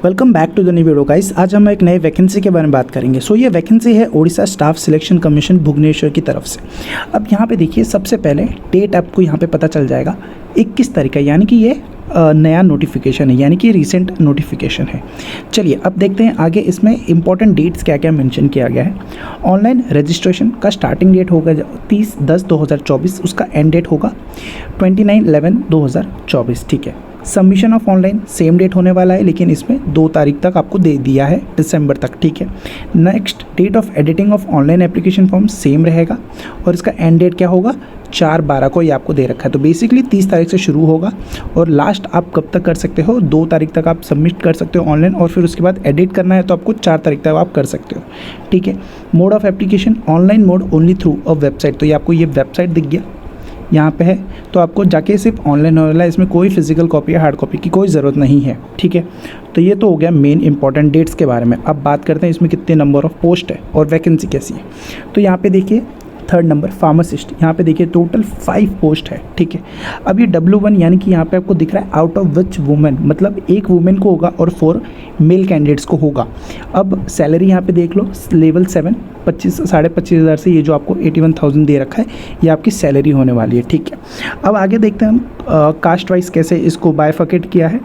Welcome back to the new video guys. आज हम एक नए वैकेंसी के बारे में बात करेंगे। ये वैकेंसी है Odisha staff selection commission Bhubaneswar की तरफ से। अब यहाँ पे देखिए, सबसे पहले डेट आपको यहाँ पे पता चल जाएगा 21 तारीख है, यानी कि ये नया नोटिफिकेशन है, यानी कि रिसेंट नोटिफिकेशन है। चलिए अब देखते हैं आगे इसमें इंपॉर्टेंट डेट्स क्या क्या मेंशन किया गया है। ऑनलाइन रजिस्ट्रेशन का स्टार्टिंग डेट होगा 30/10/2024, उसका एंड डेट होगा 29/11/2024। ठीक है। Submission of online same date होने वाला है, लेकिन इसमें 2 तारीख तक आपको दे दिया है, दिसंबर तक। ठीक है। Next date of editing of online application form same रहेगा और इसका एंड डेट क्या होगा 4/12 को, ये आपको दे रखा है। तो बेसिकली 30 तारीख से शुरू होगा और लास्ट आप कब तक कर सकते हो, 2 तारीख तक आप सबमिट कर सकते हो ऑनलाइन, और फिर उसके बाद एडिट करना है तो आपको 4 तारीख तक आप कर सकते हो। ठीक है। Mode of application online mode only through a website. तो ये आपको ये वेबसाइट दिख गया यहाँ पे है, तो आपको जाके सिर्फ ऑनलाइन होने वाला है, इसमें कोई फिजिकल कॉपी या हार्ड कॉपी की कोई ज़रूरत नहीं है। ठीक है। तो ये तो हो गया मेन इंपॉर्टेंट डेट्स के बारे में। अब बात करते हैं इसमें कितने नंबर ऑफ पोस्ट है और वैकेंसी कैसी है। तो यहाँ पे देखिए 3rd नंबर फार्मासिस्ट, यहाँ पे देखिए टोटल 5 पोस्ट है। ठीक है। अब ये W1 यानी कि यहाँ पे आपको दिख रहा है आउट ऑफ विच वुमेन, मतलब एक वुमेन को होगा और 4 मेल कैंडिडेट्स को होगा। अब सैलरी यहाँ पे देख लो, लेवल 7 25,500 से ये जो आपको 81,000 दे रखा है, ये आपकी सैलरी होने वाली है। ठीक है। अब आगे देखते हैं हम कास्ट वाइज कैसे इसको बायफकेट किया है।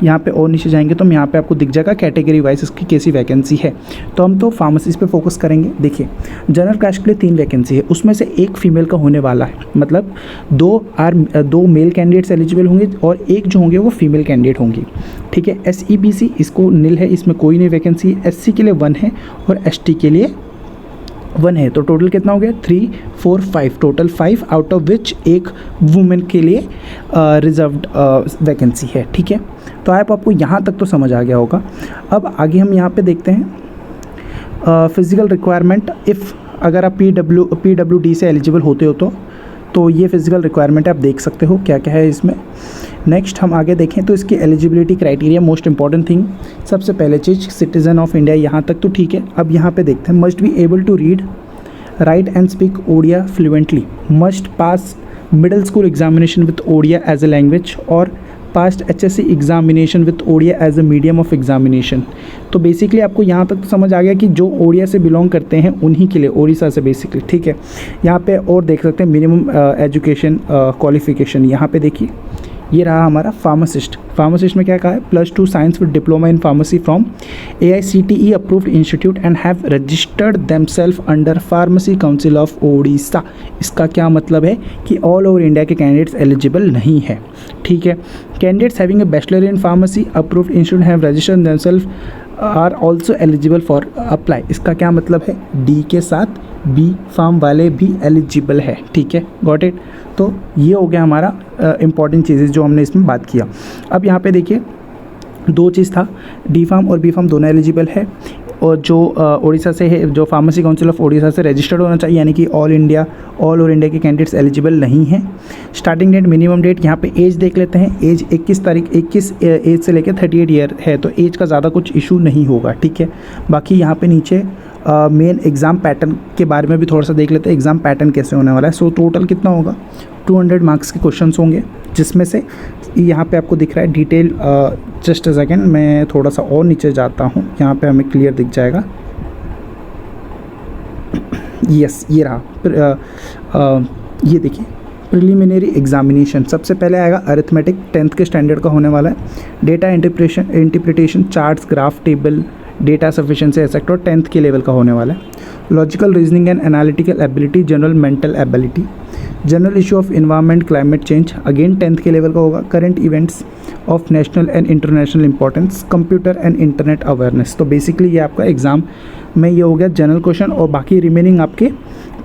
यहाँ पे और नीचे जाएंगे तो यहाँ पे आपको दिख जाएगा कैटेगरी वाइज इसकी कैसी वैकेंसी है। तो हम तो फार्मेसिस्ट पे फोकस करेंगे। देखिए जनरल कास्ट के लिए 3 वैकेंसी है, उसमें से 1 फीमेल का होने वाला है, मतलब 2 मेल कैंडिडेट्स एलिजिबल होंगे और 1 जो होंगे वो फीमेल कैंडिडेट होंगी। ठीक है। SEBC इसको नील है, इसमें कोई नहीं वैकेंसी है। SC के लिए 1 है और ST के लिए 1 है। तो टोटल कितना हो गया 3 4 5, total 5 out of which 1 women के लिए रिजर्व्ड वैकेंसी है। ठीक है। तो आपको यहाँ तक तो समझ आ गया होगा। अब आगे हम यहाँ पे देखते हैं फिजिकल रिक्वायरमेंट। इफ़ अगर आप PWD से एलिजिबल होते हो तो ये फिजिकल रिक्वायरमेंट आप देख सकते हो क्या क्या है इसमें। नेक्स्ट हम आगे देखें तो इसकी eligibility criteria, most important thing, सबसे पहले चीज़ सिटीजन ऑफ इंडिया, यहाँ तक तो ठीक है। अब यहाँ पे देखते हैं must be able to read write and speak Odia fluently, must pass middle school examination with Odia as a language और passed HSC examination with Odia as a medium of examination. तो बेसिकली आपको यहाँ तक तो समझ आ गया कि जो ओडिया से बिलोंग करते हैं उन्हीं के लिए, ओडिशा से बेसिकली। ठीक है। यहाँ पे और देख सकते हैं मिनिमम एजुकेशन क्वालिफिकेशन, यहाँ पे देखिए ये रहा हमारा फार्मासिस्ट में क्या कहा है, +2 science with diploma in pharmacy from AICTE approved institute and have registered themselves under pharmacy council of Odisha. इसका क्या मतलब है कि ऑल ओवर इंडिया के कैंडिडेट्स एलिजिबल नहीं है। ठीक है। Candidates having a bachelor in pharmacy approved institute have registered themselves are also eligible for apply. इसका क्या मतलब है, D के साथ B फार्म वाले भी एलिजिबल है। ठीक है। Got it. तो ये हो गया हमारा इंपॉर्टेंट चीज़ें जो हमने इसमें बात किया। अब यहाँ पे देखिए 2 चीज़ था, D फार्म और B फार्म दोनों एलिजिबल है, और जो उड़ीसा से है, जो फार्मेसी काउंसिल ऑफ ओडिशा से रजिस्टर्ड होना चाहिए, यानी कि ऑल ओवर इंडिया के कैंडिडेट्स एलिजिबल नहीं हैं। स्टार्टिंग डेट, मिनिमम डेट, यहाँ पे एज देख लेते हैं। एज 21 एज से लेकर 38 ईयर है, तो एज का ज़्यादा कुछ इशू नहीं होगा। ठीक है। बाकी यहाँ पे नीचे मेन एग्ज़ाम पैटर्न के बारे में भी थोड़ा सा देख लेते हैं, एग्ज़ाम पैटर्न कैसे होने वाला है। सो टोटल कितना होगा, 200 मार्क्स के क्वेश्चंस होंगे, जिसमें से यहाँ पे आपको दिख रहा है डिटेल। जस्ट अ सेकेंड, मैं थोड़ा सा और नीचे जाता हूँ, यहाँ पे हमें क्लियर दिख जाएगा। यस, ये रहा। ये देखिए प्रिलिमिनरी एग्जामिनेशन, सबसे पहले आएगा अरिथमेटिक, 10th के स्टैंडर्ड का होने वाला है। Data interpretation, charts, graph, table, data sufficiency etcetera 10th के लेवल का होने वाला है। Logical reasoning and analytical ability, general mental ability, general issue of environment climate change, again 10th के लेवल का होगा। Current events of national and international importance, computer and internet awareness. तो basically ये आपका एग्जाम में ये हो गया जनरल क्वेश्चन, और बाकी रिमेनिंग आपके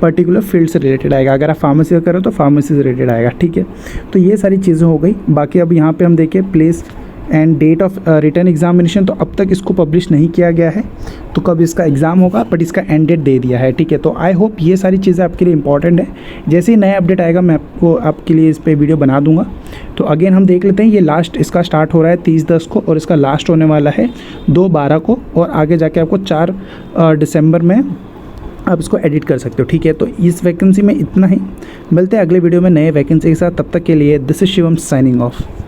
पर्टिकुलर फील्ड से रिलेटेड आएगा। अगर आप फार्मेसी का करो तो फार्मेसी से रिलेटेड आएगा। ठीक है। तो ये सारी चीज़ें हो गई। बाकी अब यहाँ पे हम देखें place and date of return examination, तो अब तक इसको पब्लिश नहीं किया गया है, तो कब इसका एग्ज़ाम होगा, बट इसका एंड डेट दे दिया है। ठीक है। तो आई होप ये सारी चीज़ें आपके लिए इंपॉर्टेंट है। जैसे ही नया अपडेट आएगा मैं आपके लिए इस पर वीडियो बना दूंगा। तो अगेन हम देख लेते हैं, ये लास्ट इसका स्टार्ट हो रहा है 30/10 को और इसका लास्ट होने वाला है 2/12 को, और आगे जाके आपको 4 दिसंबर में आप इसको एडिट कर सकते हो। ठीक है। तो इस वैकेंसी में इतना ही, मिलते हैं अगले वीडियो में नए वैकेंसी के साथ। तब तक के लिए this is Shivam signing off.